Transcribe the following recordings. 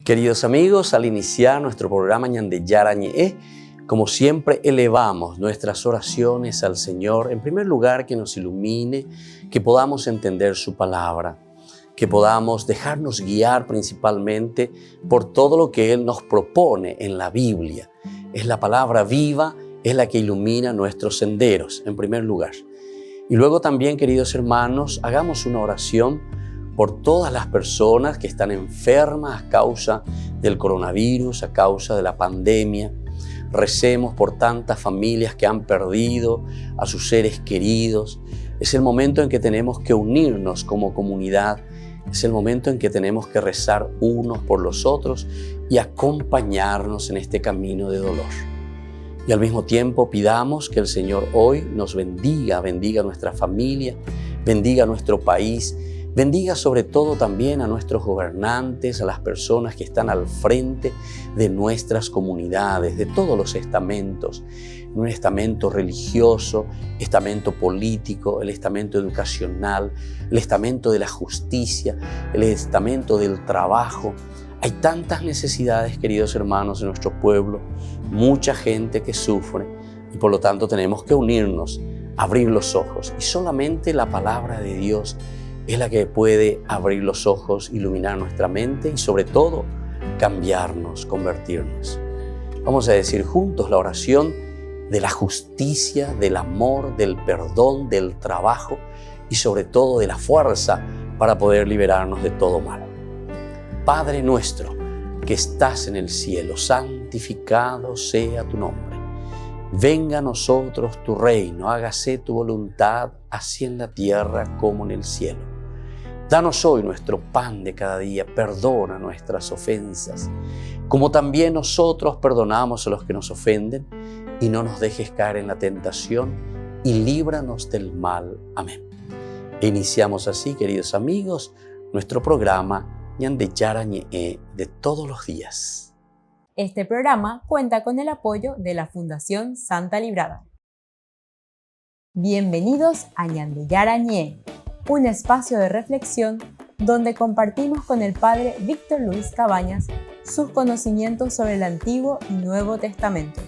Queridos amigos, al iniciar nuestro programa Ñande Yarañe, como siempre elevamos nuestras oraciones al Señor. En primer lugar, que nos ilumine, que podamos entender su palabra, que podamos dejarnos guiar principalmente por todo lo que Él nos propone en la Biblia. Es la palabra viva, es la que ilumina nuestros senderos, en primer lugar. Y luego también, queridos hermanos, hagamos una oración por todas las personas que están enfermas a causa del coronavirus, a causa de la pandemia. Recemos por tantas familias que han perdido a sus seres queridos. Es el momento en que tenemos que unirnos como comunidad. Es el momento en que tenemos que rezar unos por los otros y acompañarnos en este camino de dolor. Y al mismo tiempo pidamos que el Señor hoy nos bendiga a nuestra familia, bendiga a nuestro país, bendiga sobre todo también a nuestros gobernantes, a las personas que están al frente de nuestras comunidades, de todos los estamentos, un estamento religioso, estamento político, el estamento educacional, el estamento de la justicia, el estamento del trabajo. Hay tantas necesidades, queridos hermanos, en nuestro pueblo, mucha gente que sufre y por lo tanto tenemos que unirnos, abrir los ojos y solamente la palabra de Dios es la que puede abrir los ojos, iluminar nuestra mente y sobre todo cambiarnos, convertirnos. Vamos a decir juntos la oración de la justicia, del amor, del perdón, del trabajo y sobre todo de la fuerza para poder liberarnos de todo mal. Padre nuestro que estás en el cielo, santificado sea tu nombre. Venga a nosotros tu reino, hágase tu voluntad, así en la tierra como en el cielo. Danos hoy nuestro pan de cada día, perdona nuestras ofensas, como también nosotros perdonamos a los que nos ofenden, y no nos dejes caer en la tentación, y líbranos del mal. Amén. E iniciamos así, queridos amigos, nuestro programa Ñande Yarañe de todos los días. Este programa cuenta con el apoyo de la Fundación Santa Librada. Bienvenidos a Ñande Yarañe, un espacio de reflexión donde compartimos con el Padre Víctor Luis Cabañas sus conocimientos sobre el Antiguo y Nuevo Testamento.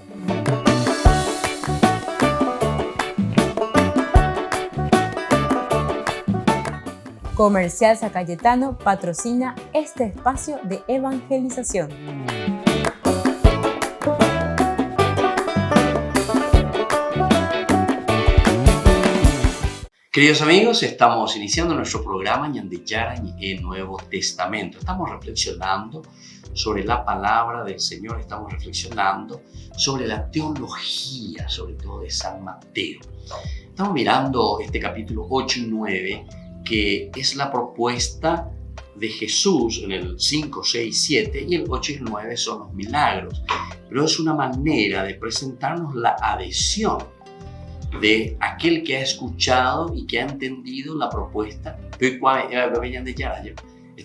Comercial San Cayetano patrocina este espacio de evangelización. Queridos amigos, estamos iniciando nuestro programa Ñande Yarañe Nuevo Testamento. Estamos reflexionando sobre la palabra del Señor, estamos reflexionando sobre la teología, sobre todo de San Mateo. Estamos mirando este capítulo 8 y 9, que es la propuesta de Jesús en el 5, 6, 7, y el 8 y el 9 son los milagros. Pero es una manera de presentarnos la adhesión de aquel que ha escuchado y que ha entendido la propuesta. Esta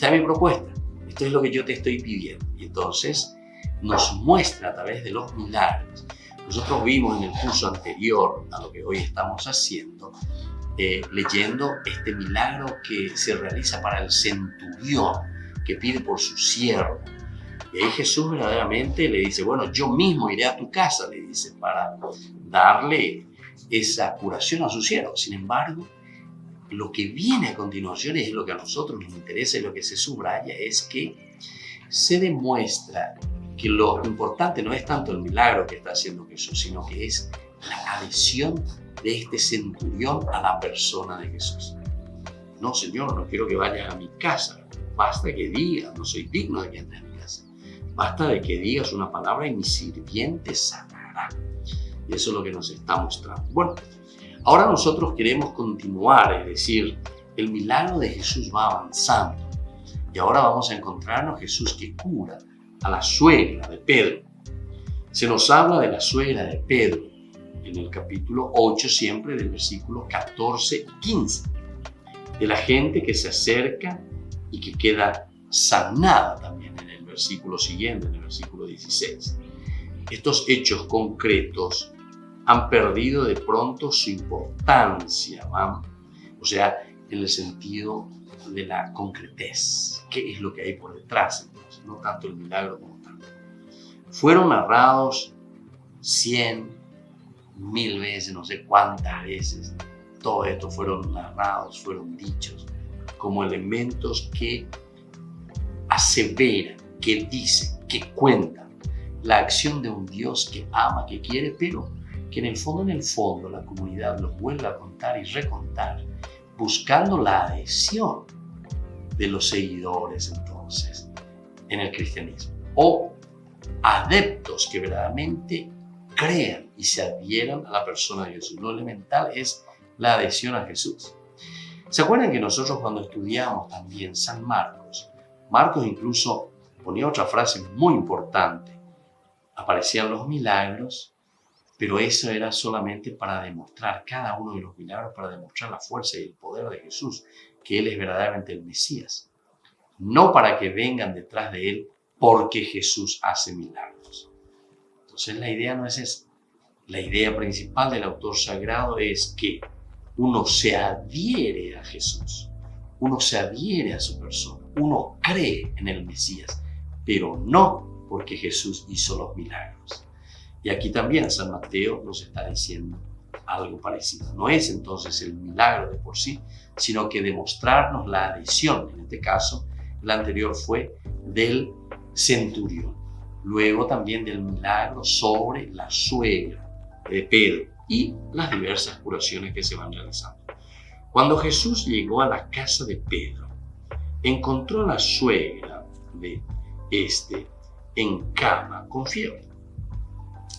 es mi propuesta, esto es lo que yo te estoy pidiendo. Y entonces nos muestra a través de los milagros. Nosotros vimos en el curso anterior a lo que hoy estamos haciendo, leyendo este milagro que se realiza para el centurión que pide por su siervo. Y ahí Jesús verdaderamente le dice, bueno, yo mismo iré a tu casa, le dice, para darle esa curación a su siervo. Sin embargo, lo que viene a continuación es lo que a nosotros nos interesa y lo que se subraya, es que se demuestra que lo importante no es tanto el milagro que está haciendo Jesús, sino que es la adhesión de este centurión a la persona de Jesús. No, Señor, no quiero que vayas a mi casa. Basta que digas, no soy digno de que entres a mi casa. Basta de que digas una palabra y mi sirviente sanará. Y eso es lo que nos está mostrando. Bueno, ahora nosotros queremos continuar, es decir, el milagro de Jesús va avanzando. Y ahora vamos a encontrarnos Jesús que cura a la suegra de Pedro. Se nos habla de la suegra de Pedro en el capítulo 8, siempre del versículo 14 y 15. De la gente que se acerca y que queda sanada también en el versículo siguiente, en el versículo 16. Estos hechos concretos han perdido de pronto su importancia, ¿va? O sea, en el sentido de la concretez. ¿Qué es lo que hay por detrás? Entonces, no tanto el milagro como tal. Fueron narrados 100, 1000 veces, no sé cuántas veces. Todo esto fueron narrados, fueron dichos como elementos que aseveran, que dicen, que cuentan la acción de un Dios que ama, que quiere, pero que en el fondo la comunidad los vuelve a contar y recontar, buscando la adhesión de los seguidores entonces en el cristianismo, o adeptos que verdaderamente crean y se adhieran a la persona de Jesús. Lo elemental es la adhesión a Jesús. ¿Se acuerdan que nosotros cuando estudiamos también San Marcos, Marcos incluso ponía otra frase muy importante? Aparecían los milagros, pero eso era solamente para demostrar, cada uno de los milagros, para demostrar la fuerza y el poder de Jesús, que Él es verdaderamente el Mesías. No para que vengan detrás de Él porque Jesús hace milagros. Entonces la idea no es esa. La idea principal del autor sagrado es que uno se adhiere a Jesús, uno se adhiere a su persona, uno cree en el Mesías, pero no porque Jesús hizo los milagros. Y aquí también San Mateo nos está diciendo algo parecido. No es entonces el milagro de por sí, sino que demostrarnos la adhesión. En este caso, el anterior fue del centurión. Luego también del milagro sobre la suegra de Pedro y las diversas curaciones que se van realizando. Cuando Jesús llegó a la casa de Pedro, encontró a la suegra de en cama con fiebre.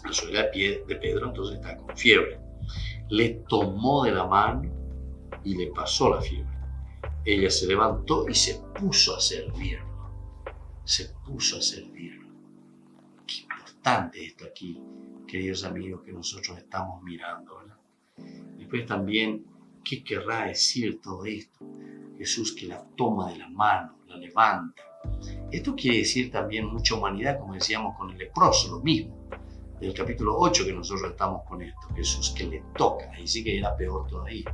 La suegra de Pedro entonces está con fiebre. Le tomó de la mano y le pasó la fiebre. Ella se levantó y se puso a servirlo. Se puso a servirlo. Qué importante esto aquí, queridos amigos, que nosotros estamos mirando, ¿verdad? Después también, ¿qué querrá decir todo esto? Jesús que la toma de la mano, la levanta. Esto quiere decir también mucha humanidad, como decíamos con el leproso, lo mismo. Del capítulo 8 que nosotros estamos con esto. Jesús que le toca, ahí sí que era peor todavía.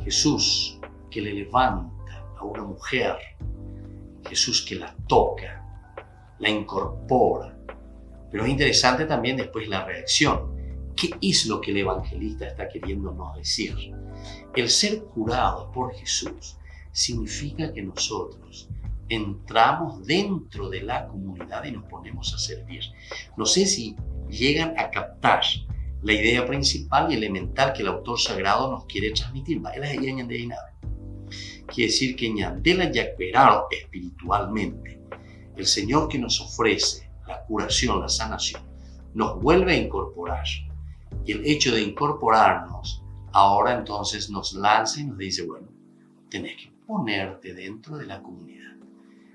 Jesús que le levanta a una mujer. Jesús que la toca, la incorpora. Pero es interesante también después la reacción. ¿Qué es lo que el evangelista está queriéndonos decir? El ser curado por Jesús significa que nosotros entramos dentro de la comunidad y nos ponemos a servir. No sé si llegan a captar la idea principal y elemental que el autor sagrado nos quiere transmitir. Quiere decir que ñandela yakperaro espiritualmente, el Señor que nos ofrece la curación, la sanación, nos vuelve a incorporar. Y el hecho de incorporarnos ahora entonces nos lanza y nos dice, bueno, tenés que ponerte dentro de la comunidad.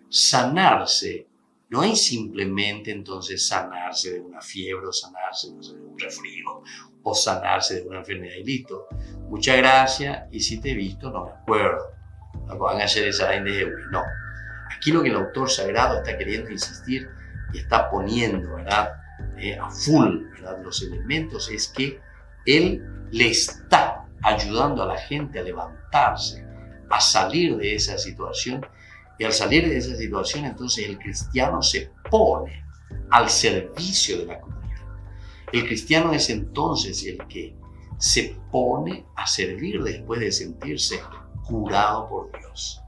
Sanarse no es simplemente entonces sanarse de una fiebre o sanarse de un resfrío o sanarse de una enfermedad y listo. Muchas gracias y si te he visto no me acuerdo. No van a hacer esa de no. Aquí lo que el autor sagrado está queriendo insistir y está poniendo, ¿verdad? A full, ¿verdad? Los elementos es que él le está ayudando a la gente a levantarse, a salir de esa situación. Y al salir de esa situación, entonces el cristiano se pone al servicio de la comunidad. El cristiano es entonces el que se pone a servir después de sentirse curado por Dios.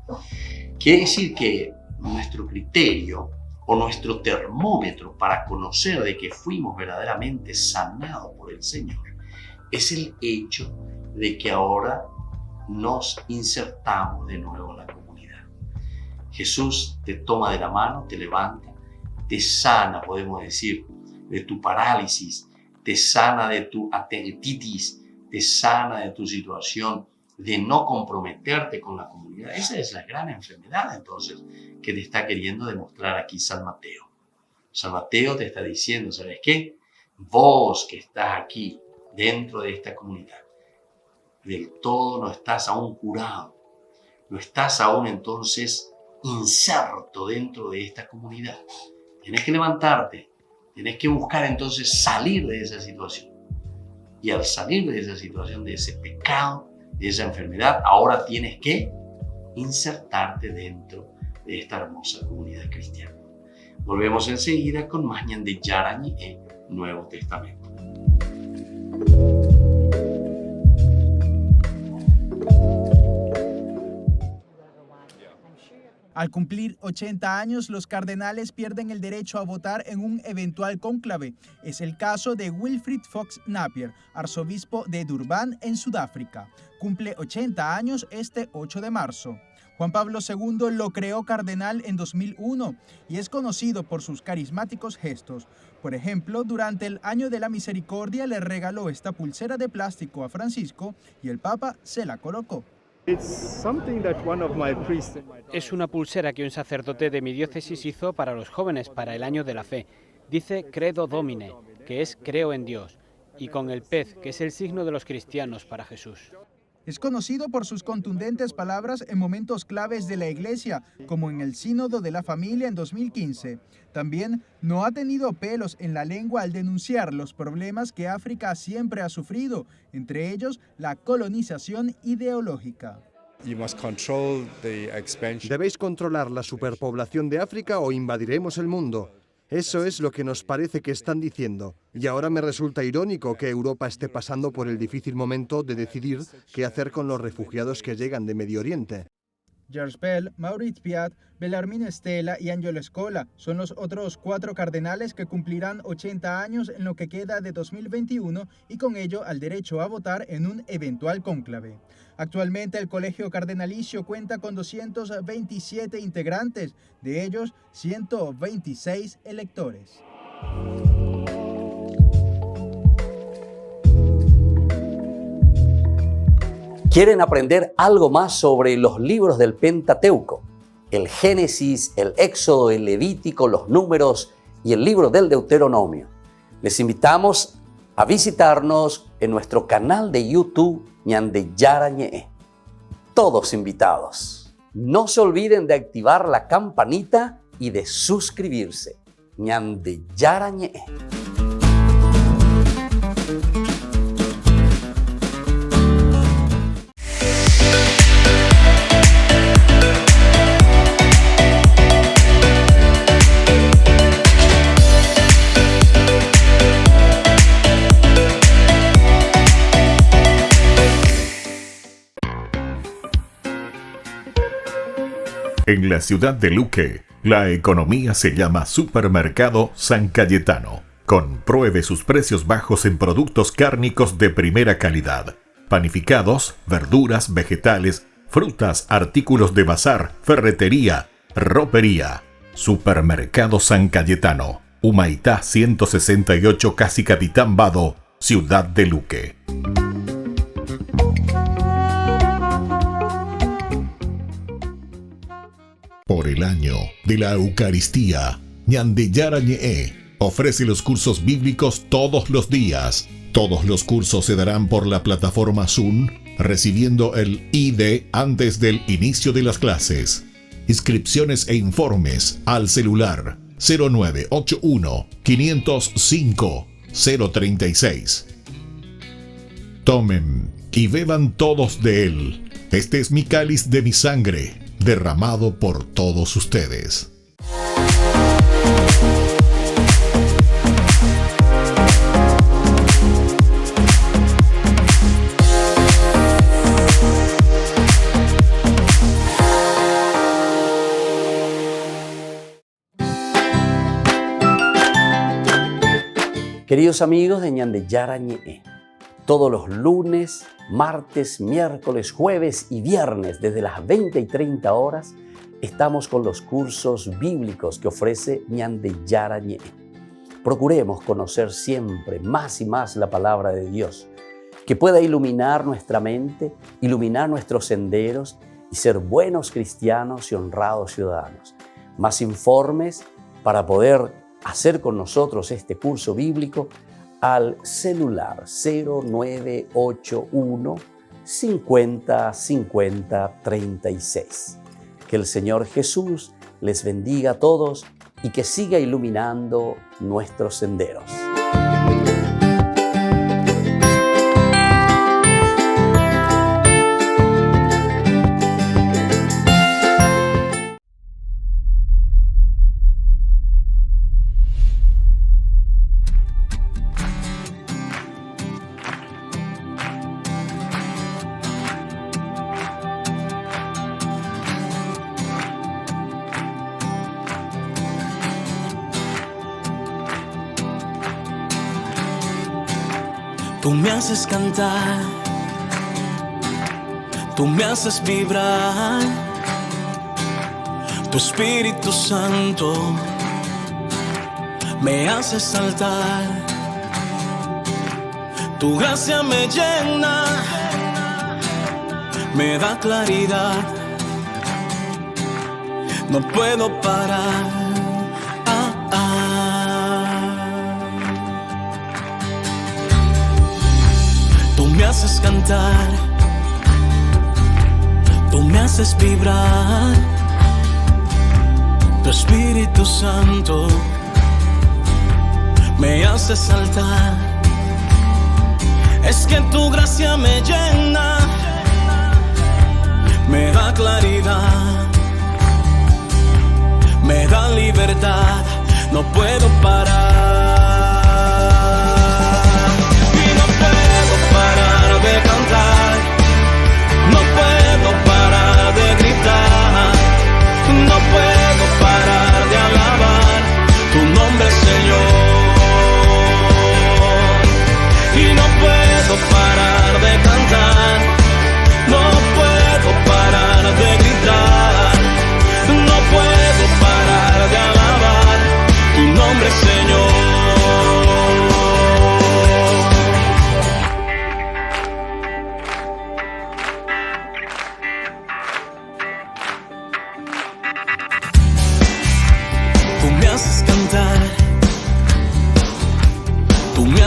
Quiere decir que nuestro criterio o nuestro termómetro para conocer de que fuimos verdaderamente sanados por el Señor es el hecho de que ahora nos insertamos de nuevo en la comunidad. Jesús te toma de la mano, te levanta, te sana, podemos decir, de tu parálisis, te sana de tu atentitis, te sana de tu situación de no comprometerte con la comunidad. Esa es la gran enfermedad, entonces, que te está queriendo demostrar aquí San Mateo. San Mateo te está diciendo, ¿sabes qué? Vos que estás aquí, dentro de esta comunidad, del todo no estás aún curado, no estás aún entonces inserto dentro de esta comunidad. Tienes que levantarte, tienes que buscar entonces salir de esa situación. Y al salir de esa situación, de ese pecado, de esa enfermedad, ahora tienes que insertarte dentro de esta hermosa comunidad cristiana. Volvemos enseguida con más Ñande Yarañe, Nuevo Testamento. Al cumplir 80 años, los cardenales pierden el derecho a votar en un eventual cónclave. Es el caso de Wilfrid Fox Napier, arzobispo de Durban, en Sudáfrica. Cumple 80 años este 8 de marzo. Juan Pablo II lo creó cardenal en 2001 y es conocido por sus carismáticos gestos. Por ejemplo, durante el Año de la Misericordia le regaló esta pulsera de plástico a Francisco y el Papa se la colocó. Es una pulsera que un sacerdote de mi diócesis hizo para los jóvenes para el Año de la Fe. Dice Credo Domine, que es creo en Dios, y con el pez, que es el signo de los cristianos para Jesús. Es conocido por sus contundentes palabras en momentos claves de la Iglesia, como en el Sínodo de la Familia en 2015. También no ha tenido pelos en la lengua al denunciar los problemas que África siempre ha sufrido, entre ellos la colonización ideológica. Debéis controlar la superpoblación de África o invadiremos el mundo. Eso es lo que nos parece que están diciendo. Y ahora me resulta irónico que Europa esté pasando por el difícil momento de decidir qué hacer con los refugiados que llegan de Medio Oriente. George Bell, Maurits Piat, Bellarmine Stella y Angelo Scola son los otros 4 cardenales que cumplirán 80 años en lo que queda de 2021 y con ello al derecho a votar en un eventual cónclave. Actualmente el colegio cardenalicio cuenta con 227 integrantes, de ellos 126 electores. ¿Quieren aprender algo más sobre los libros del Pentateuco? El Génesis, el Éxodo, el Levítico, los Números y el libro del Deuteronomio. Les invitamos a visitarnos en nuestro canal de YouTube Ñande Yarañe. Todos invitados. No se olviden de activar la campanita y de suscribirse. Ñande Yarañe. En la ciudad de Luque, la economía se llama Supermercado San Cayetano. Compruebe sus precios bajos en productos cárnicos de primera calidad. Panificados, verduras, vegetales, frutas, artículos de bazar, ferretería, ropería. Supermercado San Cayetano. Humaitá 168, Casi Capitán Vado, ciudad de Luque. Por el año de la Eucaristía, Ñande Yarañe ofrece los cursos bíblicos todos los días. Todos los cursos se darán por la plataforma Zoom, recibiendo el ID antes del inicio de las clases. Inscripciones e informes al celular 0981 505 036. Tomen y beban todos de él. Este es mi cáliz de mi sangre, derramado por todos ustedes. Queridos amigos de Ñande Yarañe, todos los lunes, martes, miércoles, jueves y viernes desde las 20 y 30 horas estamos con los cursos bíblicos que ofrece Ñande Yarañe. Procuremos conocer siempre más y más la palabra de Dios, que pueda iluminar nuestra mente, iluminar nuestros senderos y ser buenos cristianos y honrados ciudadanos. Más informes para poder hacer con nosotros este curso bíblico al celular 0981 50 50 36. Que el Señor Jesús les bendiga a todos y que siga iluminando nuestros senderos. Tú me haces cantar, tú me haces vibrar, tu Espíritu Santo me hace saltar, tu gracia me llena, me da claridad, no puedo parar. Tú me haces cantar, tú me haces vibrar, tu Espíritu Santo me hace saltar. Es que tu gracia me llena, me da claridad, me da libertad, no puedo parar. De cantar, no puedo parar de gritar, no puedo parar de alabar tu nombre, Señor, y no puedo parar de cantar, no puedo parar de gritar, no puedo parar de alabar tu nombre, Señor.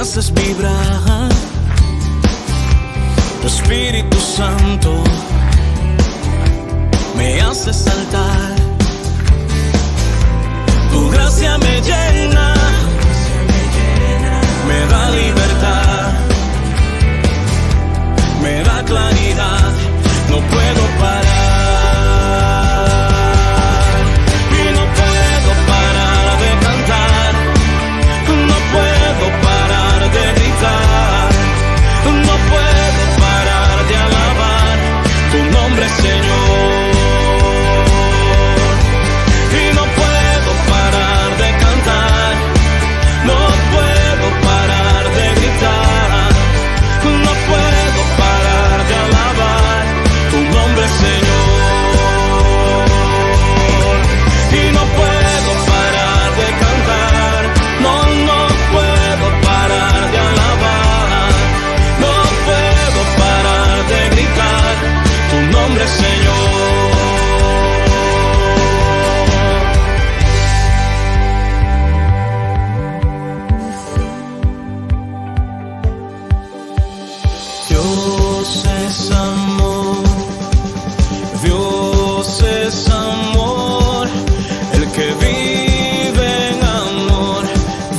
Haces vibrar, tu Espíritu Santo me hace saltar, tu gracia me llena, me da libertad, me da claridad, no puedo parar. Y no puedo parar de cantar, no puedo parar de gritar, no puedo parar de alabar tu nombre, Señor, y no puedo parar de cantar, no puedo parar de gritar, no puedo parar de alabar tu nombre, Señor, y no puedo parar de cantar, no puedo parar de alabar, no puedo parar de gritar tu nombre, Señor. Dios es amor, Dios es amor, el que vive en amor,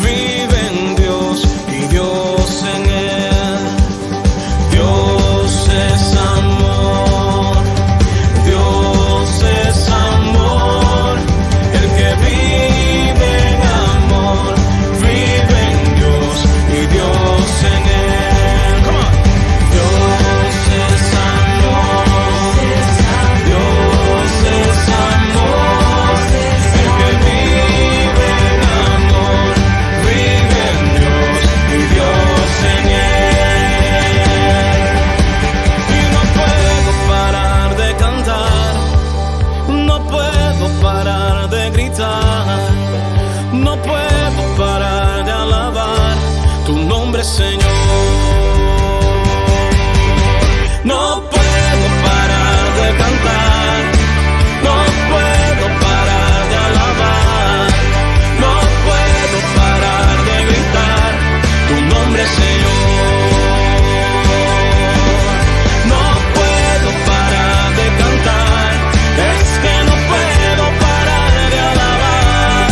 vive en Dios y Dios en él. Dios es amor, Dios es amor, el que vive en amor, vive en Dios y Dios en él. Dios es amor, Dios es amor, el que vive en amor, vive en Dios y Dios en él. Y no puedo parar de cantar, no puedo parar de gritar, no puedo parar de alabar tu nombre, Señor. No puedo parar de cantar, no puedo parar de alabar, no puedo parar de gritar tu nombre, Señor. No puedo parar de cantar, es que no puedo parar de alabar,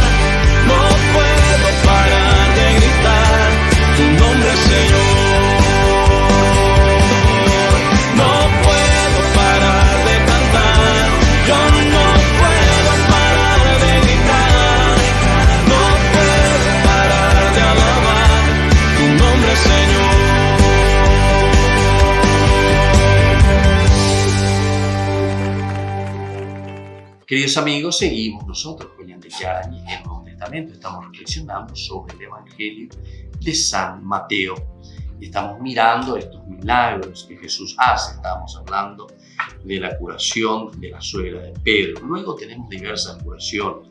no puedo parar de gritar tu nombre, Señor. No puedo parar de cantar, yo no puedo parar de gritar, no puedo parar de alabar tu nombre, Señor. Queridos amigos, seguimos nosotros con Ñan de Yarañe en el Nuevo Testamento. Estamos reflexionando sobre el Evangelio de San Mateo. estamos mirando estos milagros que Jesús hace. Estábamos hablando de la curación de la suegra de Pedro. Luego tenemos diversas curaciones.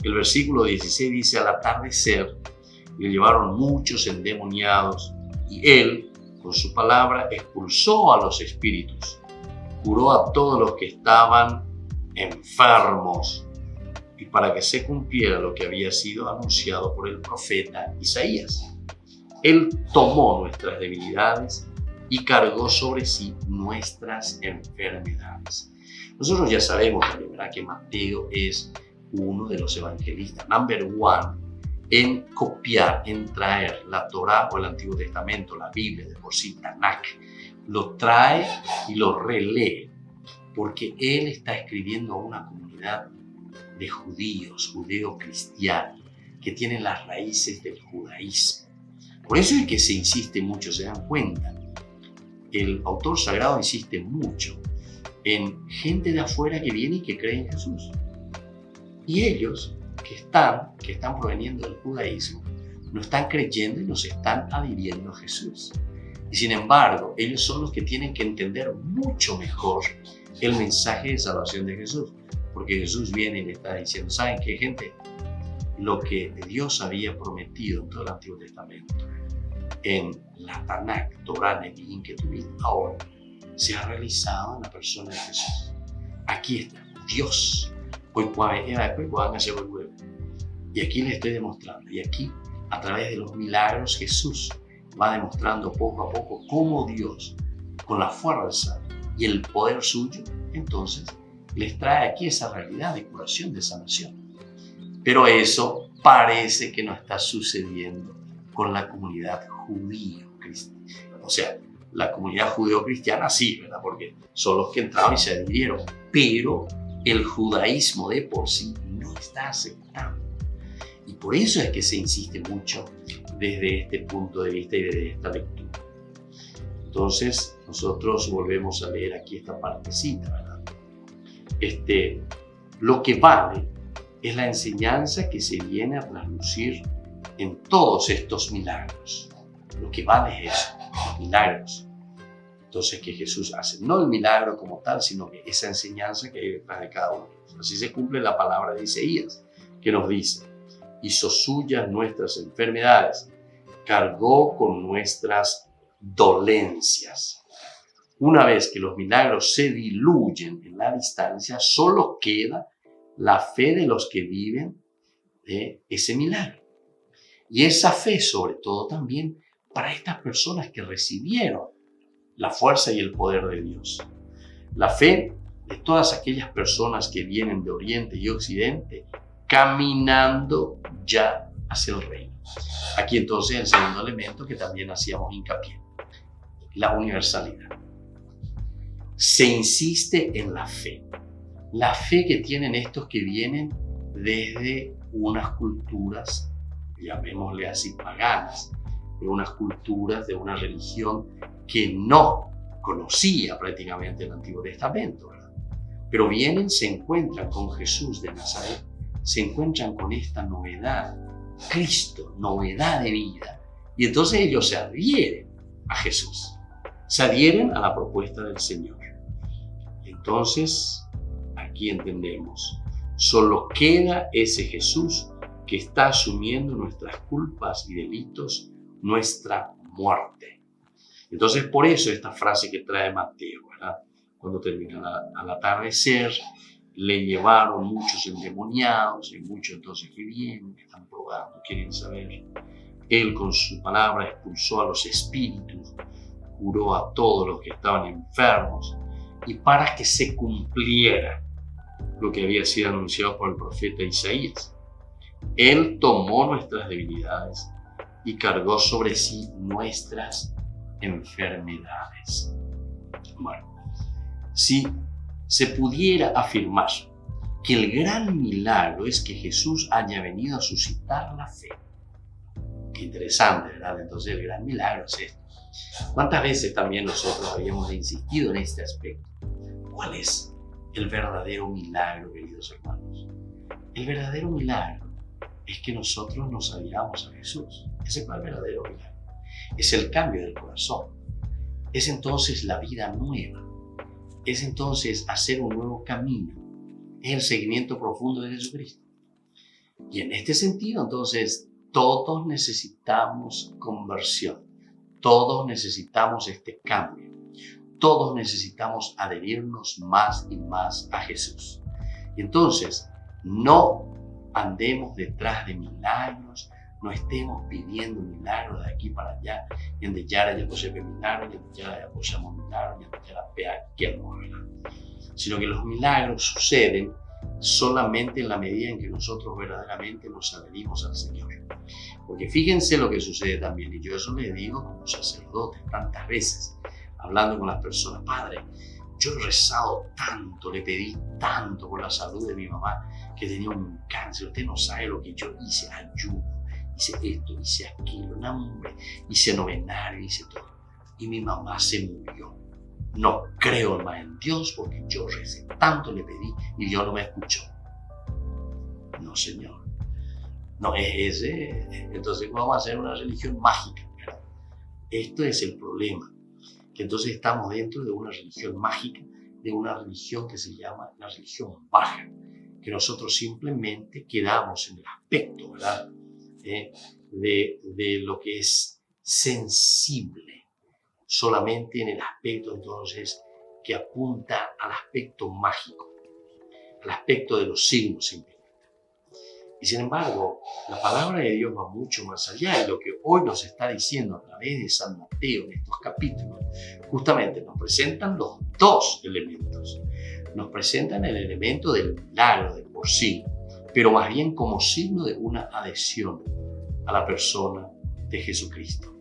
El versículo 16 dice: al atardecer le llevaron muchos endemoniados y él, con su palabra, expulsó a los espíritus, curó a todos los que estaban enfermos, y para que se cumpliera lo que había sido anunciado por el profeta Isaías. Él tomó nuestras debilidades y cargó sobre sí nuestras enfermedades. Nosotros ya sabemos también, ¿verdad?, que Mateo es uno de los evangelistas, number one, en copiar, en traer la Torá o el Antiguo Testamento, la Biblia, de por sí, Tanakh, lo trae y lo relee, porque él está escribiendo a una comunidad de judíos, judeo-cristianos, que tienen las raíces del judaísmo. Por eso es que se insiste mucho, se dan cuenta. El autor sagrado insiste mucho en gente de afuera que viene y que cree en Jesús. Y ellos que están proveniendo del judaísmo, no están creyendo y no se están adhiriendo a Jesús. Y sin embargo, ellos son los que tienen que entender mucho mejor el mensaje de salvación de Jesús. Porque Jesús viene y le está diciendo: ¿saben qué, gente? Lo que Dios había prometido en todo el Antiguo Testamento, en la Tanakh, Torá, Nevi'im, Ketuvim, ahora se ha realizado en la persona de Jesús. Aquí está Dios. Y aquí le estoy demostrando. Y aquí, a través de los milagros, Jesús va demostrando poco a poco cómo Dios, con la fuerza y el poder suyo, entonces les trae aquí esa realidad de curación, de sanación. Pero eso parece que no está sucediendo con la comunidad judío-cristiana. O sea, la comunidad judeo-cristiana sí, ¿verdad? Porque son los que entraron y se adhirieron. Pero el judaísmo de por sí no está aceptando. Y por eso es que se insiste mucho desde este punto de vista y desde esta lectura. Entonces, nosotros volvemos a leer aquí esta partecita, ¿verdad? Lo que vale es la enseñanza que se viene a traslucir en todos estos milagros. Lo que vale es eso, los milagros. Entonces, que Jesús hace, no el milagro como tal, sino que esa enseñanza que hay detrás de cada uno. Así se cumple la palabra de Isaías, que nos dice: hizo suyas nuestras enfermedades, cargó con nuestras dolencias. Una vez que los milagros se diluyen en la distancia, solo queda la fe de los que viven de ese milagro. Y esa fe, sobre todo, también para estas personas que recibieron la fuerza y el poder de Dios. La fe de todas aquellas personas que vienen de Oriente y Occidente caminando ya hacia el reino. Aquí entonces el segundo elemento que también hacíamos hincapié, la universalidad. Se insiste en la fe que tienen estos que vienen desde unas culturas, llamémosle así, paganas, de unas culturas, de una religión que no conocía prácticamente el Antiguo Testamento, ¿verdad? Pero vienen, se encuentran con Jesús de Nazaret, se encuentran con esta novedad, Cristo, novedad de vida, y entonces ellos se adhieren a Jesús, se adhieren a la propuesta del Señor. Entonces, aquí entendemos, solo queda ese Jesús que está asumiendo nuestras culpas y delitos, nuestra muerte. Entonces, por eso esta frase que trae Mateo, ¿verdad? Cuando termina al atardecer, le llevaron muchos endemoniados, y muchos entonces que vienen, que están probando, quieren saber. Él con su palabra expulsó a los espíritus, curó a todos los que estaban enfermos, y para que se cumpliera lo que había sido anunciado por el profeta Isaías, Él tomó nuestras debilidades y cargó sobre sí nuestras enfermedades. Bueno, si se pudiera afirmar que el gran milagro es que Jesús haya venido a suscitar la fe. Qué interesante, ¿verdad? Entonces el gran milagro es esto. ¿Cuántas veces también nosotros habíamos insistido en este aspecto? ¿Cuál es el verdadero milagro, queridos hermanos? El verdadero milagro es que nosotros nos adhiramos a Jesús. Ese es el verdadero milagro. Es el cambio del corazón. Es entonces la vida nueva. Es entonces hacer un nuevo camino. Es el seguimiento profundo de Jesucristo. Y en este sentido, entonces, todos necesitamos conversión. Todos necesitamos este cambio. Todos necesitamos adherirnos más y más a Jesús. Y entonces, no andemos detrás de milagros, no estemos pidiendo milagros de aquí para allá. Y en de Yara ya posee milagros, y en de Yara ya poseemos milagros, y en de Yara pea quien no, ¿verdad? Sino que los milagros suceden solamente en la medida en que nosotros verdaderamente nos adherimos al Señor. Porque fíjense lo que sucede también, y yo eso le digo como sacerdote tantas veces, hablando con las personas: Padre, yo he rezado tanto, le pedí tanto por la salud de mi mamá que tenía un cáncer. Usted no sabe lo que yo hice, ayuno, hice esto, hice aquello, nombre, hice novenario, hice todo. Y mi mamá se murió. No creo más en Dios porque yo recé tanto, le pedí y Dios no me escuchó. No, Señor. No es ese. Entonces vamos a hacer una religión mágica, ¿verdad? Esto es el problema. Que entonces estamos dentro de una religión mágica, de una religión que se llama la religión baja, que nosotros simplemente quedamos en el aspecto, ¿verdad? De lo que es sensible, solamente en el aspecto entonces que apunta al aspecto mágico, al aspecto de los signos simplemente. Y sin embargo, la palabra de Dios va mucho más allá, y lo que hoy nos está diciendo a través de San Mateo en estos capítulos, justamente nos presentan los dos elementos. Nos presentan el elemento del milagro de por sí, pero más bien como signo de una adhesión a la persona de Jesucristo.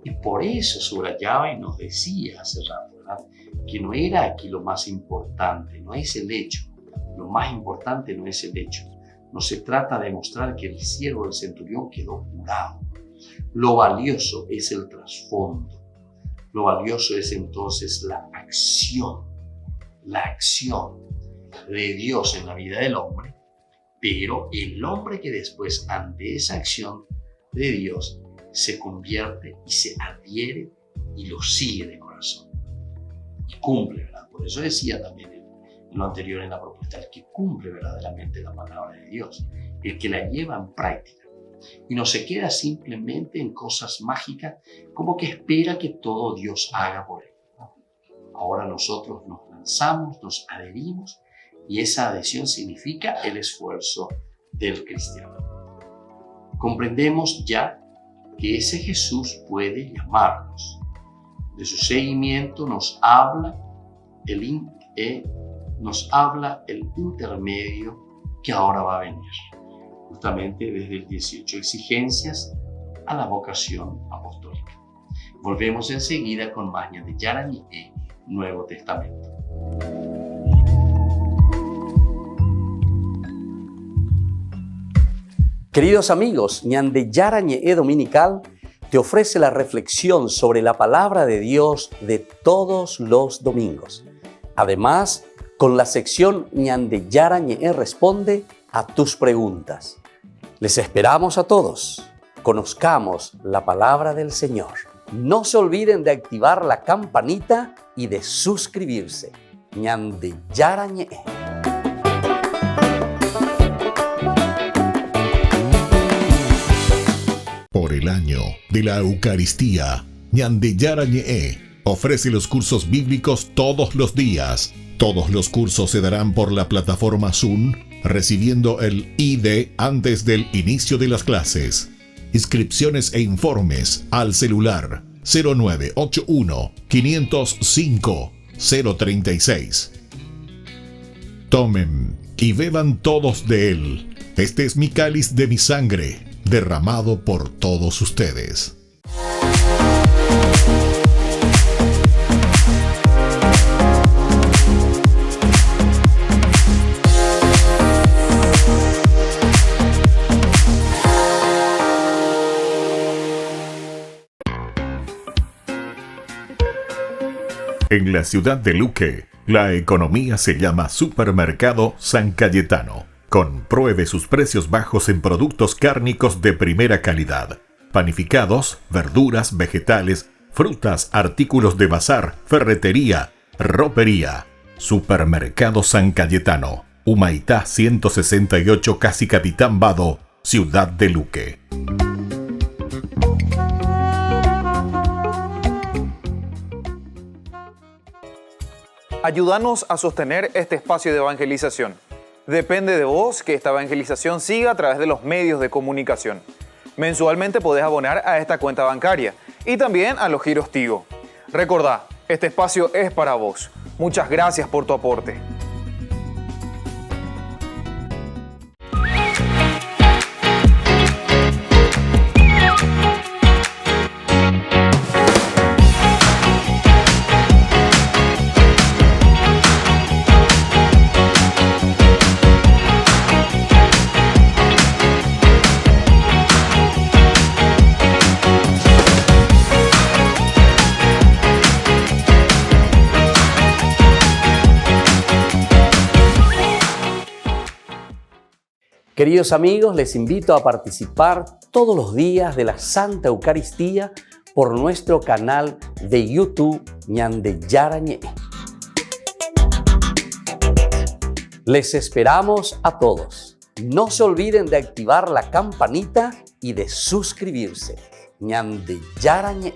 Y por eso subrayaba y nos decía hace rato, ¿verdad?, que no era aquí lo más importante, no es el hecho. Lo más importante no es el hecho. No se trata de mostrar que el siervo del centurión quedó curado. Lo valioso es el trasfondo. Lo valioso es entonces la acción de Dios en la vida del hombre, pero el hombre que después, ante esa acción de Dios, se convierte y se adhiere y lo sigue de corazón. Y cumple, ¿verdad? Por eso decía también en lo anterior en la propuesta, el que cumple verdaderamente la palabra de Dios, el que la lleva en práctica. Y no se queda simplemente en cosas mágicas, como que espera que todo Dios haga por él. Ahora nosotros nos lanzamos, nos adherimos, y esa adhesión significa el esfuerzo del cristiano. Comprendemos ya que ese Jesús puede llamarnos. De su seguimiento nos habla el intermedio que ahora va a venir, justamente desde el 18, exigencias a la vocación apostólica. Volvemos enseguida con más de Yarañé, Nuevo Testamento. Queridos amigos, Ñande Yarañé Dominical te ofrece la reflexión sobre la palabra de Dios de todos los domingos. Además, con la sección Ñande Yarañé responde a tus preguntas. Les esperamos a todos. Conozcamos la palabra del Señor. No se olviden de activar la campanita y de suscribirse. Ñande Yarañé. Por el año de la Eucaristía, Ñande Yarañé ofrece los cursos bíblicos todos los días. Todos los cursos se darán por la plataforma Zoom, recibiendo el ID antes del inicio de las clases. Inscripciones e informes al celular 0981 505 036. Tomen y beban todos de él. Este es mi cáliz de mi sangre, derramado por todos ustedes. En la ciudad de Luque, la economía se llama Supermercado San Cayetano. Compruebe sus precios bajos en productos cárnicos de primera calidad. panificados, verduras, vegetales, frutas, artículos de bazar, ferretería, ropería. Supermercado San Cayetano, Humaitá 168, casi Capitán Vado, Ciudad de Luque. Ayúdanos a sostener este espacio de evangelización. Depende de vos que esta evangelización siga a través de los medios de comunicación. Mensualmente podés abonar a esta cuenta bancaria y también a los giros Tigo. Recordá, este espacio es para vos. Muchas gracias por tu aporte. Queridos amigos, les invito a participar todos los días de la Santa Eucaristía por nuestro canal de YouTube Ñande Yarañé. Les esperamos a todos. No se olviden de activar la campanita y de suscribirse. Ñande Yarañé.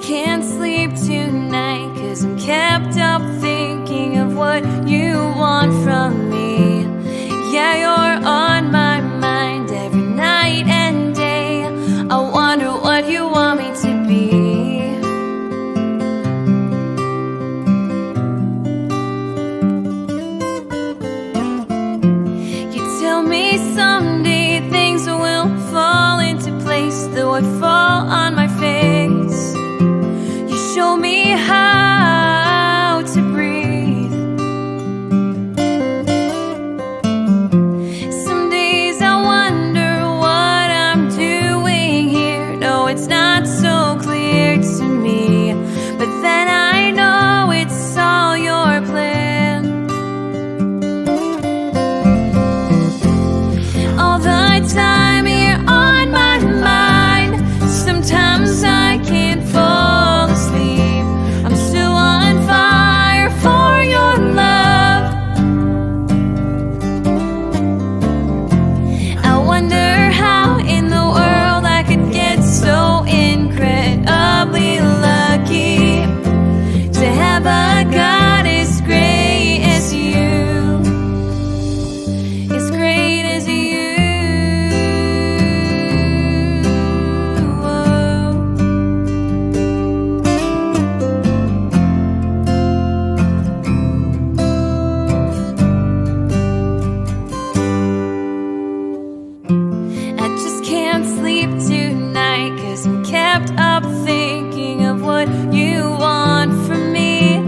Can't sleep tonight 'cause I'm kept up thinking of what you want from me. Yeah, you're on my mind every night and day. I wonder what you want me to be. You tell me someday things will fall into place, though I fall on my face. Show me how to breathe. Some days I wonder what I'm doing here. No, it's not so clear to me, but then I know it's all your plan. All the time you're on my mind. Sometimes I can't fall asleep. I'm still on fire for your love. I wonder how in the world I could get so incredibly lucky to have a God as great as you, as great as you. Kept up thinking of what you want from me.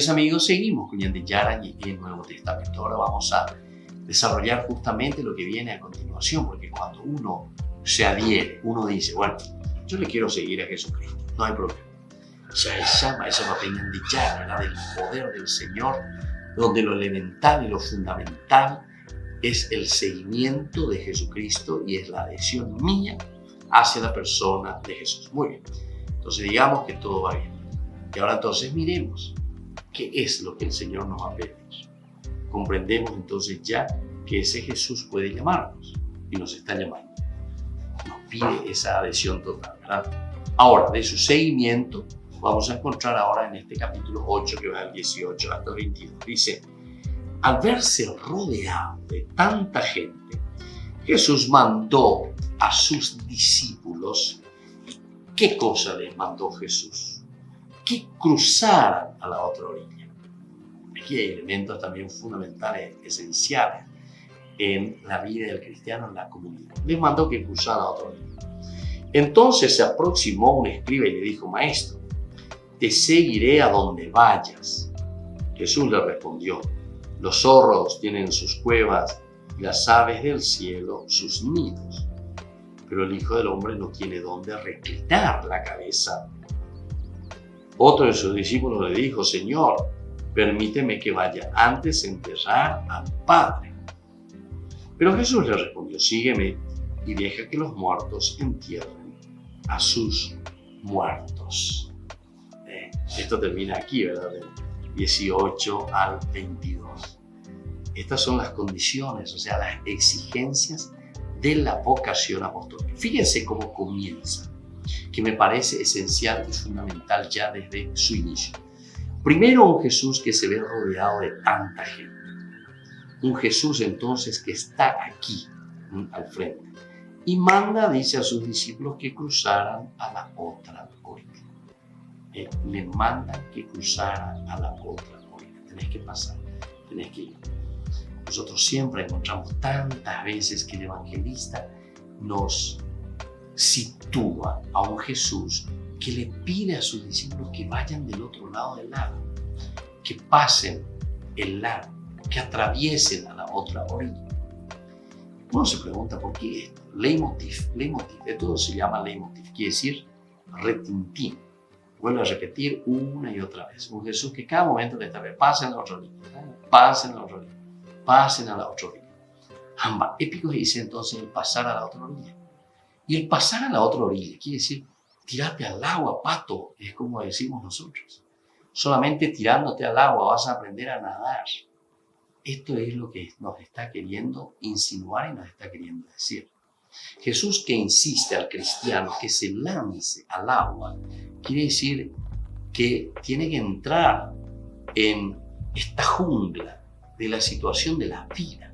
Queridos amigos, seguimos con Ñande Yarañe en el Nuevo Testamento. Ahora vamos a desarrollar justamente lo que viene a continuación, porque cuando uno se adhiere, uno dice, bueno, yo le quiero seguir a Jesucristo, no hay problema. Ya llama ese papel Ñande Yarañe, del poder del Señor, donde lo elemental y lo fundamental es el seguimiento de Jesucristo y es la adhesión mía hacia la persona de Jesús. Muy bien, entonces digamos que todo va bien. Y ahora entonces miremos qué es lo que el Señor nos va a pedir. Comprendemos entonces ya que ese Jesús puede llamarnos y nos está llamando. Nos pide esa adhesión total, ¿verdad? Ahora, de su seguimiento, vamos a encontrar ahora en este capítulo 8, que va del 18 hasta el 22. Dice, al verse rodeado de tanta gente, Jesús mandó a sus discípulos. ¿Qué cosa les mandó Jesús? Que cruzaran a la otra orilla. Aquí hay elementos también fundamentales, esenciales en la vida del cristiano, en la comunidad. Les mandó que cruzaran a la otra orilla. Entonces se aproximó un escriba y le dijo, Maestro, te seguiré a donde vayas. Jesús le respondió, los zorros tienen sus cuevas y las aves del cielo sus nidos, pero el Hijo del Hombre no tiene dónde reclinar la cabeza. Otro de sus discípulos le dijo, Señor, permíteme que vaya antes a enterrar al Padre. Pero Jesús le respondió, sígueme y deja que los muertos entierren a sus muertos. Esto termina aquí, ¿verdad? Del 18 al 22. Estas son las condiciones, o sea, las exigencias de la vocación apostólica. Fíjense cómo comienza, que me parece esencial y fundamental ya desde su inicio. Primero, un Jesús que se ve rodeado de tanta gente. Un Jesús entonces que está aquí, al frente. Y manda, dice a sus discípulos, que cruzaran a la otra orilla. Le mandan que cruzaran a la otra orilla. Tenés que pasar, tenés que ir. Nosotros siempre encontramos tantas veces que el evangelista nos sitúa a un Jesús que le pide a sus discípulos que vayan del otro lado del lago, que pasen el lago, que atraviesen a la otra orilla. Uno se pregunta por qué esto. Leitmotiv, de todo se llama leitmotiv, quiere decir retintín. Vuelvo a repetir una y otra vez. Un Jesús que cada momento le está pasen a la otra orilla, pasen a la otra orilla, pasen a la otra orilla. Ambas épicos dice entonces el pasar a la otra orilla. Y el pasar a la otra orilla quiere decir tirarte al agua, pato, es como decimos nosotros. Solamente tirándote al agua vas a aprender a nadar. Esto es lo que nos está queriendo insinuar y nos está queriendo decir. Jesús que insiste al cristiano que se lance al agua, quiere decir que tiene que entrar en esta jungla de la situación de la vida.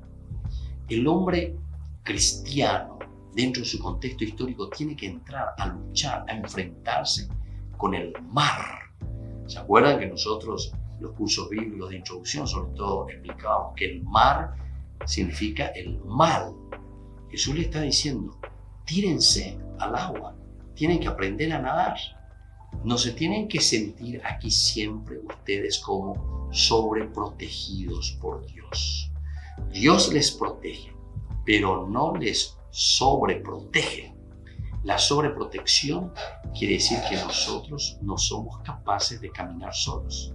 El hombre cristiano, dentro de su contexto histórico, tiene que entrar a luchar, a enfrentarse con el mar. ¿Se acuerdan que nosotros, los cursos bíblicos de introducción, sobre todo, explicábamos que el mar significa el mal? Jesús le está diciendo, tírense al agua, tienen que aprender a nadar. No se tienen que sentir aquí siempre ustedes como sobreprotegidos por Dios. Dios les protege, pero no les sobreprotege. La sobreprotección quiere decir que nosotros no somos capaces de caminar solos.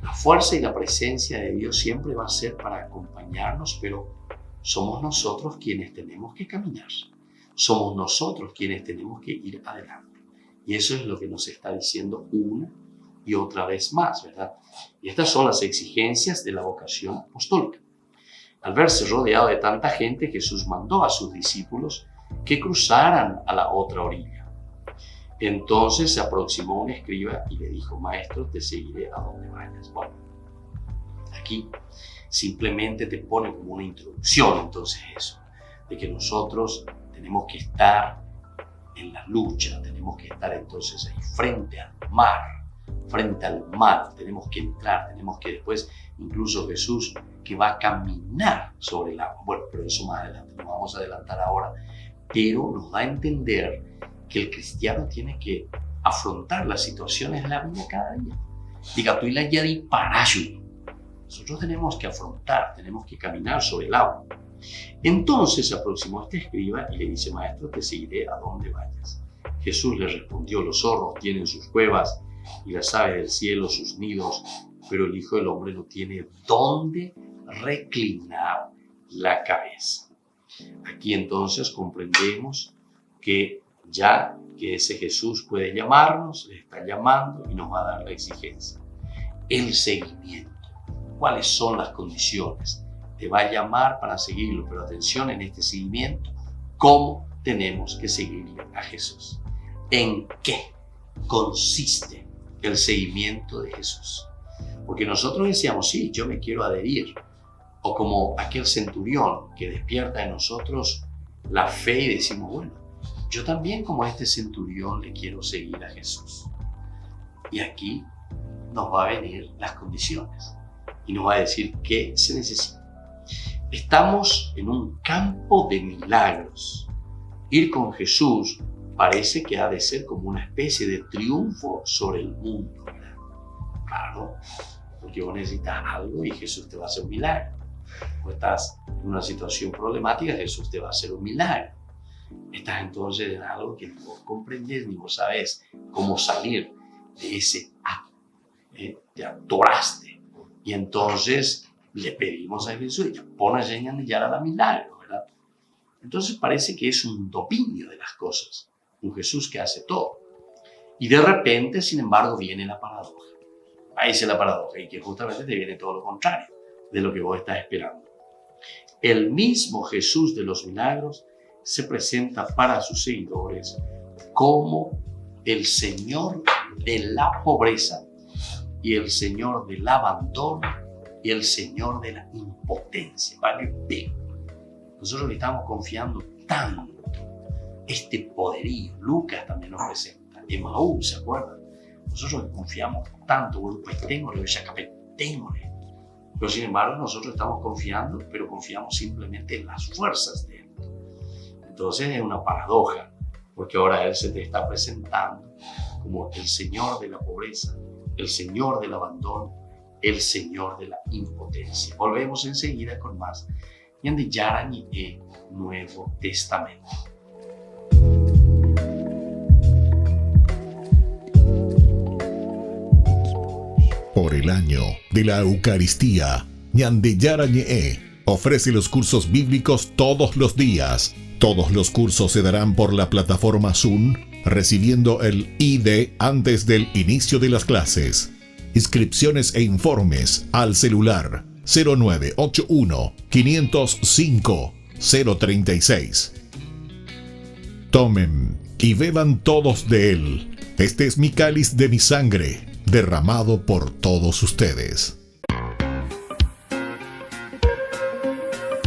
La fuerza y la presencia de Dios siempre va a ser para acompañarnos, pero somos nosotros quienes tenemos que caminar. Somos nosotros quienes tenemos que ir adelante. Y eso es lo que nos está diciendo una y otra vez más, ¿verdad? Y estas son las exigencias de la vocación apostólica. Al verse rodeado de tanta gente, Jesús mandó a sus discípulos que cruzaran a la otra orilla. Entonces se aproximó un escriba y le dijo, Maestro, te seguiré a donde vayas. Bueno, aquí simplemente te pone como una introducción, entonces eso, de que nosotros tenemos que estar en la lucha, tenemos que estar entonces ahí frente al mar, tenemos que entrar, tenemos que después, incluso Jesús que va a caminar sobre el agua. Bueno, pero eso más adelante, no vamos a adelantar ahora, pero nos da a entender que el cristiano tiene que afrontar las situaciones de la vida cada día. Diga, tú y la yadi parayu. Nosotros tenemos que afrontar, tenemos que caminar sobre el agua. Entonces se aproximó este escriba y le dice, maestro, te seguiré a donde vayas. Jesús le respondió, los zorros tienen sus cuevas y las aves del cielo sus nidos, pero el Hijo del Hombre no tiene dónde reclinar la cabeza. Aquí entonces comprendemos que ya que ese Jesús puede llamarnos, le está llamando y nos va a dar la exigencia. El seguimiento. ¿Cuáles son las condiciones? Te va a llamar para seguirlo, pero atención en este seguimiento, ¿cómo tenemos que seguirle a Jesús? ¿En qué consiste el seguimiento de Jesús? Porque nosotros decíamos, sí, yo me quiero adherir. O como aquel centurión que despierta en nosotros la fe y decimos, bueno, yo también como este centurión le quiero seguir a Jesús. Y aquí nos va a venir las condiciones y nos va a decir qué se necesita. Estamos en un campo de milagros. Ir con Jesús parece que ha de ser como una especie de triunfo sobre el mundo, ¿verdad? Claro, porque vos necesitas algo y Jesús te va a hacer un milagro. O estás en una situación problemática, Jesús te va a hacer un milagro. Estás entonces en algo que ni vos comprendés, ni vos sabés cómo salir de ese acto. Te atoraste. Y entonces le pedimos a Jesús, y pon a ya la milagro, ¿verdad? Entonces parece que es un dominio de las cosas, un Jesús que hace todo. Y de repente, sin embargo, viene la paradoja. Ahí es la paradoja, y que justamente te viene todo lo contrario de lo que vos estás esperando. El mismo Jesús de los milagros se presenta para sus seguidores como el Señor de la pobreza y el Señor del abandono y el Señor de la impotencia. Vale, bien. Nosotros le estamos confiando tanto este poderío. Lucas también nos presenta. Emaú, ¿se acuerdan? Nosotros le confiamos tanto. Bueno, pues téngole, téngole. Pero sin embargo, nosotros estamos confiando, pero confiamos simplemente en las fuerzas de Él. Entonces es una paradoja, porque ahora Él se te está presentando como el Señor de la pobreza, el Señor del abandono, el Señor de la impotencia. Volvemos enseguida con más Ñande Yarañe Nuevo Testamento. Por el año de la Eucaristía, Ñande Yarañe ofrece los cursos bíblicos todos los días. Todos los cursos se darán por la plataforma Zoom, recibiendo el ID antes del inicio de las clases. Inscripciones e informes al celular 0981 505 036. Tomen y beban todos de él. Este es mi cáliz de mi sangre, derramado por todos ustedes.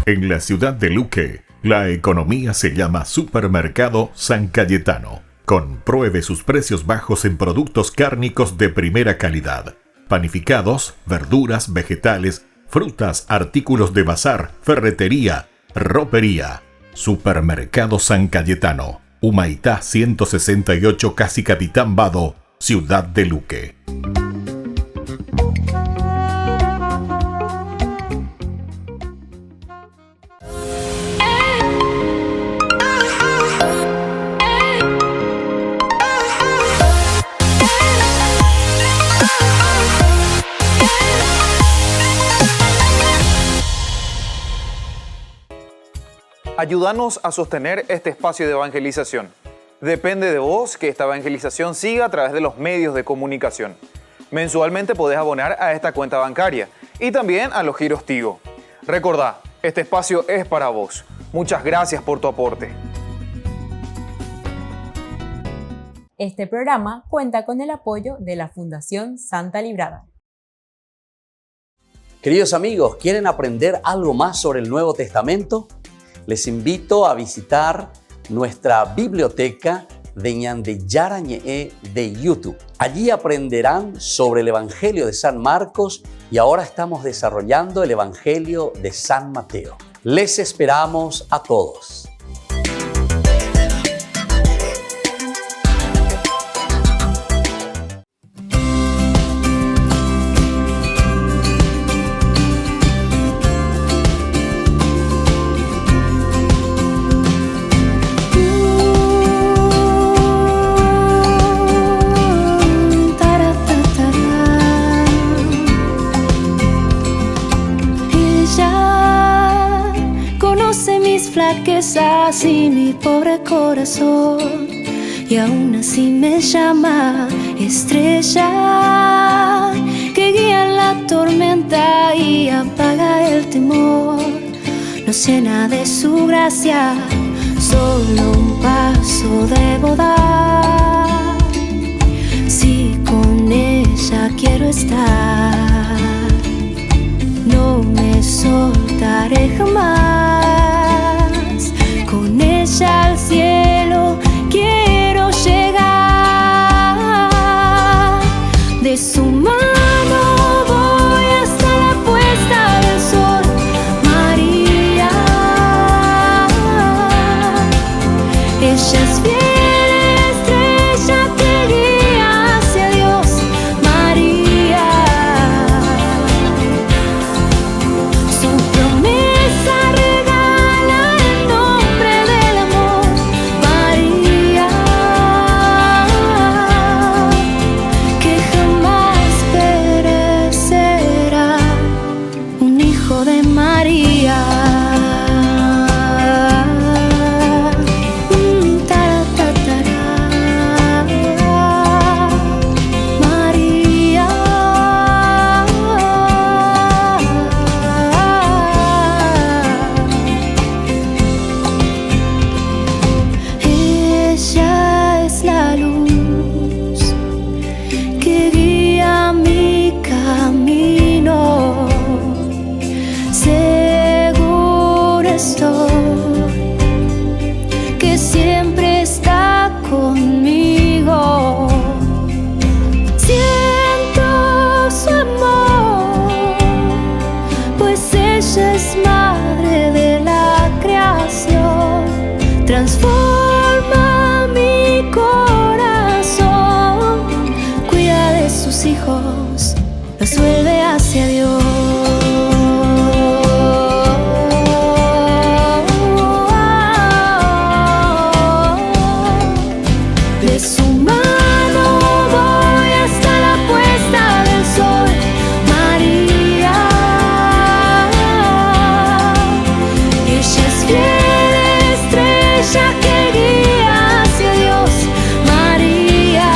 En la ciudad de Luque, la economía se llama Supermercado San Cayetano. Compruebe sus precios bajos en productos cárnicos de primera calidad. Panificados, verduras, vegetales, frutas, artículos de bazar, ferretería, ropería. Supermercado San Cayetano. Humaitá 168, Casi Capitán Vado, Ciudad de Luque. Ayúdanos a sostener este espacio de evangelización. Depende de vos que esta evangelización siga a través de los medios de comunicación. Mensualmente podés abonar a esta cuenta bancaria y también a los giros Tigo. Recordá, este espacio es para vos. Muchas gracias por tu aporte. Este programa cuenta con el apoyo de la Fundación Santa Librada. Queridos amigos, ¿quieren aprender algo más sobre el Nuevo Testamento? Les invito a visitar nuestra biblioteca de Ñande Yarañe de YouTube. Allí aprenderán sobre el Evangelio de San Marcos y ahora estamos desarrollando el Evangelio de San Mateo. Les esperamos a todos. flaquezas y mi pobre corazón, y aún así me llama estrella que guía la tormenta y apaga el temor. Nos llena de su gracia, solo un paso debo dar. Si con ella quiero estar, no me soltaré jamás. Con ella al cielo quiero llegar. De su mano voy hasta la puesta del sol. María, ella es fiel estrella que guía hacia Dios. María, su promesa regala el nombre del amor. María, que jamás perecerá, un hijo de María. María, ella es la luz que guía mi camino. Seguro estoy que siempre está conmigo. Siento su amor, pues ella es madre de la creación. Transforma mi corazón, cuida de sus hijos, los vuelve hacia Dios. De su mano voy hasta la puesta del sol. María, ella es fiel estrella que guía hacia Dios. María,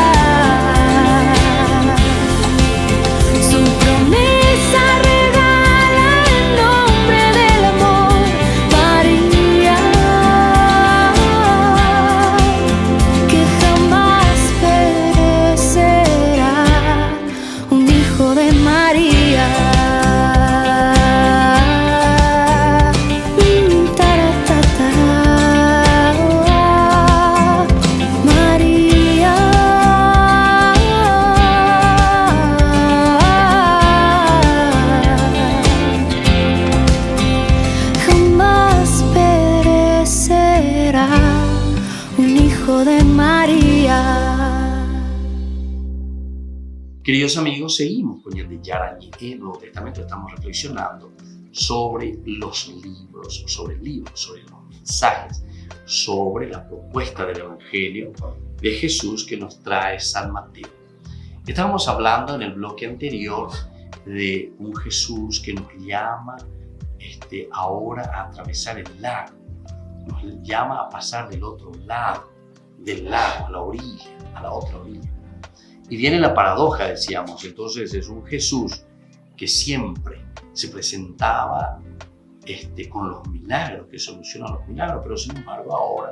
su promesa regala el nombre del amor. María, que jamás perecerá, un hijo de María. María, jamás perecerá, un hijo de María. Queridos amigos, seguimos con Ñande Yarañe en el Nuevo Testamento. Estamos reflexionando sobre los libros, sobre los mensajes, sobre la propuesta del Evangelio de Jesús que nos trae San Mateo. Estábamos hablando en el bloque anterior de un Jesús que nos llama ahora a atravesar el lago, nos llama a pasar del otro lado, del lago a la orilla, a la otra orilla. Y viene la paradoja, decíamos. Entonces es un Jesús que siempre se presentaba con los milagros, que solucionan los milagros, pero sin embargo ahora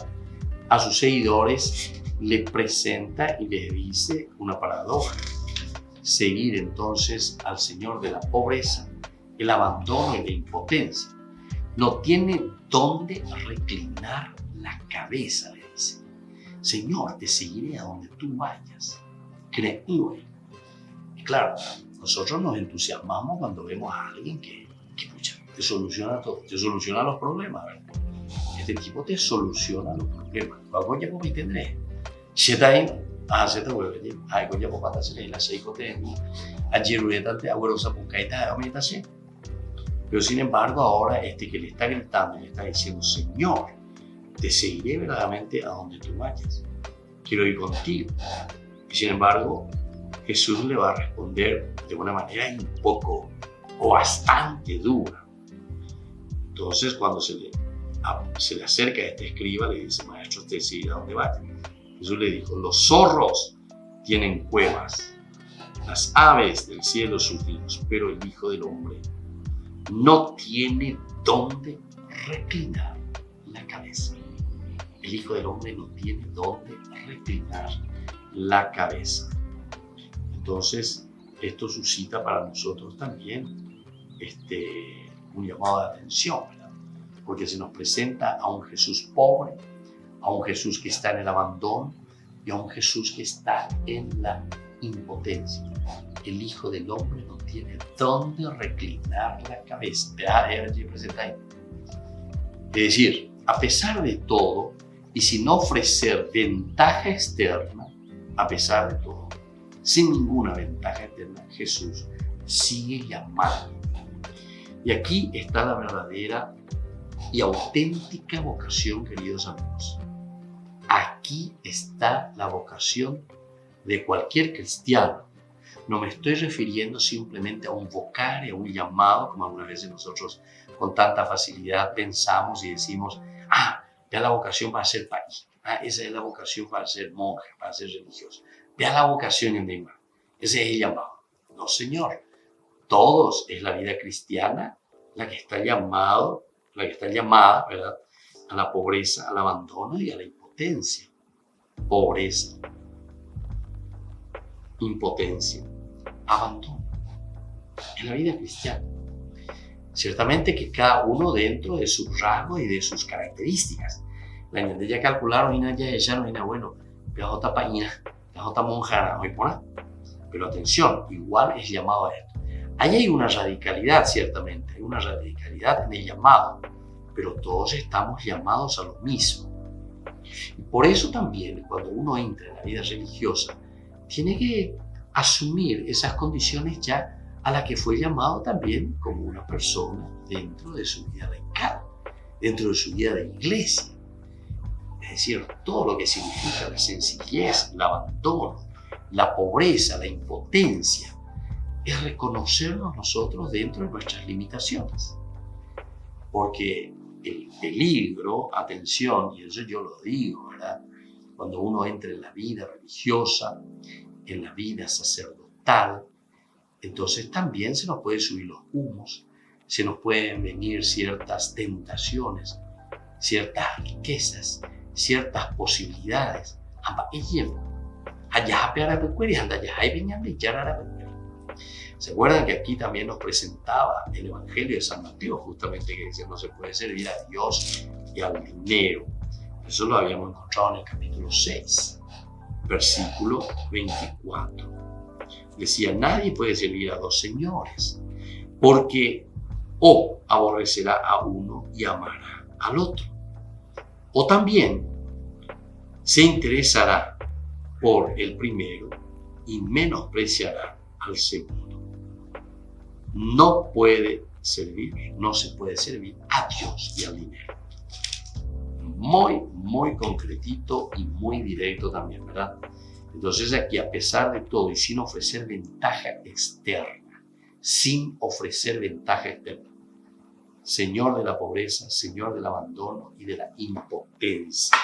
a sus seguidores le presenta y les dice una paradoja: seguir entonces al Señor de la pobreza, el abandono y la impotencia. No tiene dónde reclinar la cabeza, le dice. Señor, te seguiré a donde tú vayas. Créeme. Y claro, nosotros nos entusiasmamos cuando vemos a alguien que pucha, te soluciona todo, te soluciona los problemas, ¿verdad? Este tipo te soluciona los problemas. Vamos ya por mi tendré. Si está ahí, se te vuelve. Ay, coño, por patas se la seco te. Ayer ureta abuelo se apuncaita, aumenta así. Pero sin embargo, ahora que le está gritando, le está diciendo: Señor, te seguiré verdaderamente a donde tú vayas. Quiero ir contigo. Y sin embargo, Jesús le va a responder de una manera un poco o bastante dura. Entonces, cuando se le se le acerca a este escriba, le dice, maestro, usted sigue a dónde va. Jesús le dijo, los zorros tienen cuevas, las aves del cielo sus nidos, pero el Hijo del Hombre no tiene dónde reclinar la cabeza. El Hijo del Hombre no tiene dónde reclinar la cabeza. Entonces, esto suscita para nosotros también un llamado de atención, ¿verdad? Porque se nos presenta a un Jesús pobre, a un Jesús que está en el abandono y a un Jesús que está en la impotencia. El Hijo del Hombre no tiene dónde reclinar la cabeza. Es decir, a pesar de todo, y sin ofrecer ventaja externa, a pesar de todo, sin ninguna ventaja externa, Jesús sigue llamando. Y aquí está la verdadera y auténtica vocación, queridos amigos. Aquí está la vocación de cualquier cristiano. No me estoy refiriendo simplemente a un vocario, a un llamado, como algunas veces nosotros con tanta facilidad pensamos y decimos, ya la vocación para ser país, esa es la vocación para ser monja, para ser religioso. Ya la vocación en Neymar, ese es el llamado. No, señor, todos es la vida cristiana la que está llamada, ¿verdad?, a la pobreza, al abandono y a la impotencia. Pobreza, impotencia, abandono. En la vida cristiana. Ciertamente que cada uno dentro de sus rasgos y de sus características. La gente ya calcularon y ya no bueno, pero la monja hoy por. Pero atención, igual es llamado a esto. Ahí hay una radicalidad, ciertamente, hay una radicalidad en el llamado, pero todos estamos llamados a lo mismo. Y por eso también, cuando uno entra en la vida religiosa, tiene que asumir esas condiciones ya a la que fue llamado también como una persona dentro de su vida laical, dentro de su vida de iglesia. Es decir, todo lo que significa la sencillez, el abandono, la pobreza, la impotencia, es reconocernos nosotros dentro de nuestras limitaciones. Porque el peligro, atención, y eso yo lo digo, ¿verdad?, cuando uno entra en la vida religiosa, en la vida sacerdotal, entonces también se nos pueden subir los humos, se nos pueden venir ciertas tentaciones, ciertas riquezas, ciertas posibilidades. ¿Se acuerdan que aquí también nos presentaba el Evangelio de San Mateo, justamente que decía no se puede servir a Dios y al dinero? Eso lo habíamos encontrado en el capítulo 6, versículo 24. Decía, nadie puede servir a dos señores, porque o aborrecerá a uno y amará al otro, o también se interesará por el primero y menospreciará al segundo. No se puede servir a Dios y al dinero. Muy concretito y muy directo también, ¿verdad? Entonces aquí, a pesar de todo y sin ofrecer ventaja externa, Señor de la pobreza, Señor del abandono y de la impotencia.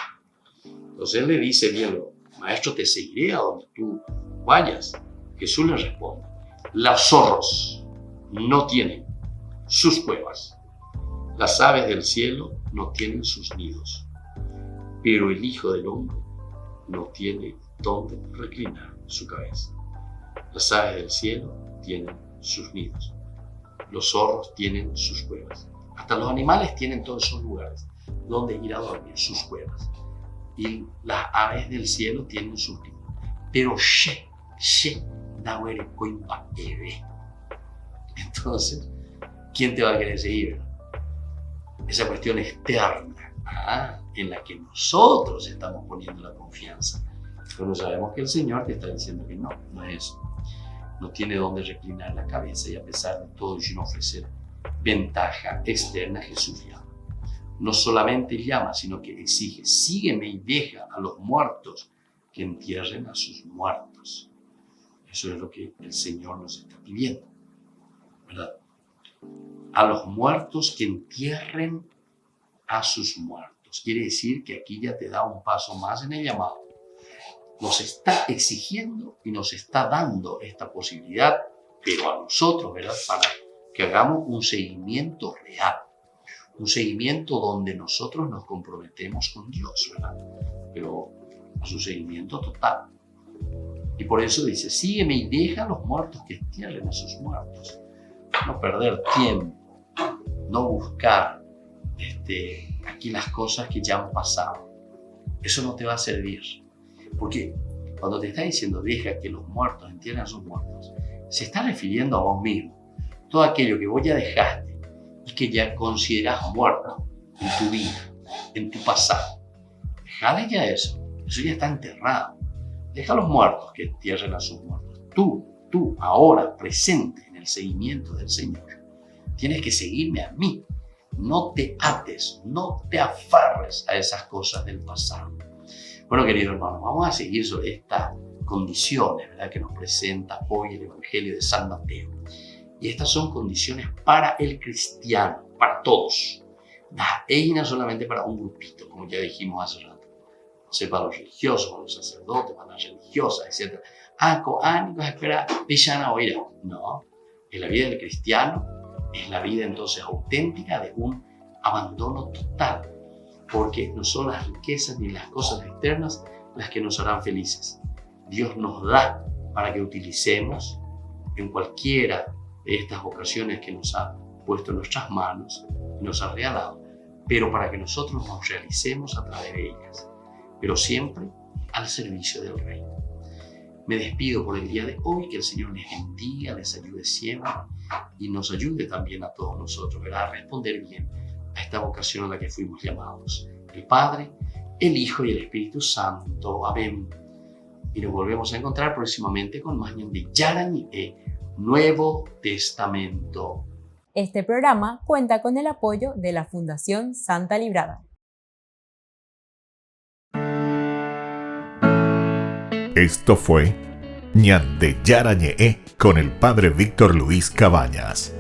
Entonces él le dice, bien, maestro, te seguiré a donde tú vayas. Jesús le responde, los zorros no tienen sus cuevas, las aves del cielo no tienen sus nidos, pero el Hijo del Hombre no tiene donde reclinar su cabeza. Las aves del cielo tienen sus nidos, los zorros tienen sus cuevas, hasta los animales tienen todos esos lugares donde ir a dormir, sus cuevas, y las aves del cielo tienen sus nidos, pero entonces, ¿quién te va a querer seguir? Esa cuestión externa, en la que nosotros estamos poniendo la confianza. Pero sabemos que el Señor te está diciendo que no es eso. No tiene dónde reclinar la cabeza y a pesar de todo y sin ofrecer ventaja externa, Jesús llama. No solamente llama, sino que exige, sígueme y deja a los muertos que entierren a sus muertos. Eso es lo que el Señor nos está pidiendo, ¿verdad? A los muertos que entierren a sus muertos. Quiere decir que aquí ya te da un paso más en el llamado. Nos está exigiendo y nos está dando esta posibilidad, pero a nosotros, ¿verdad? Para que hagamos un seguimiento real, un seguimiento donde nosotros nos comprometemos con Dios, ¿verdad? Pero a su seguimiento total. Y por eso dice, sígueme y deja a los muertos que entierren a sus muertos. No perder tiempo, no buscar aquí las cosas que ya han pasado. Eso no te va a servir. Porque cuando te está diciendo deja que los muertos entierren a sus muertos, se está refiriendo a vos mismo. Todo aquello que vos ya dejaste y que ya considerás muerto en tu vida, en tu pasado. Dejale ya eso. Eso ya está enterrado. Deja a los muertos que entierren a sus muertos. Tú, ahora, presente en el seguimiento del Señor, tienes que seguirme a mí. No te ates, no te aferres a esas cosas del pasado. Bueno, queridos hermanos, vamos a seguir sobre estas condiciones, ¿verdad?, que nos presenta hoy el Evangelio de San Mateo. Y estas son condiciones para el cristiano, para todos. No solamente para un grupito, como ya dijimos hace rato. No sé, para los religiosos, para los sacerdotes, para las religiosas, etc. Espera, no, en la vida del cristiano es la vida entonces auténtica de un abandono total. Porque no son las riquezas ni las cosas externas las que nos harán felices. Dios nos da para que utilicemos en cualquiera de estas ocasiones que nos ha puesto en nuestras manos y nos ha regalado, pero para que nosotros nos realicemos a través de ellas, pero siempre al servicio del Reino. Me despido por el día de hoy, que el Señor les bendiga, les ayude siempre y nos ayude también a todos nosotros, ¿verdad?, a responder bien a esta vocación a la que fuimos llamados. El Padre, el Hijo y el Espíritu Santo. Amén. Y nos volvemos a encontrar próximamente con más de Yarañé, Nuevo Testamento. Este programa cuenta con el apoyo de la Fundación Santa Librada. Esto fue Ñande Yarañé con el Padre Víctor Luis Cabañas.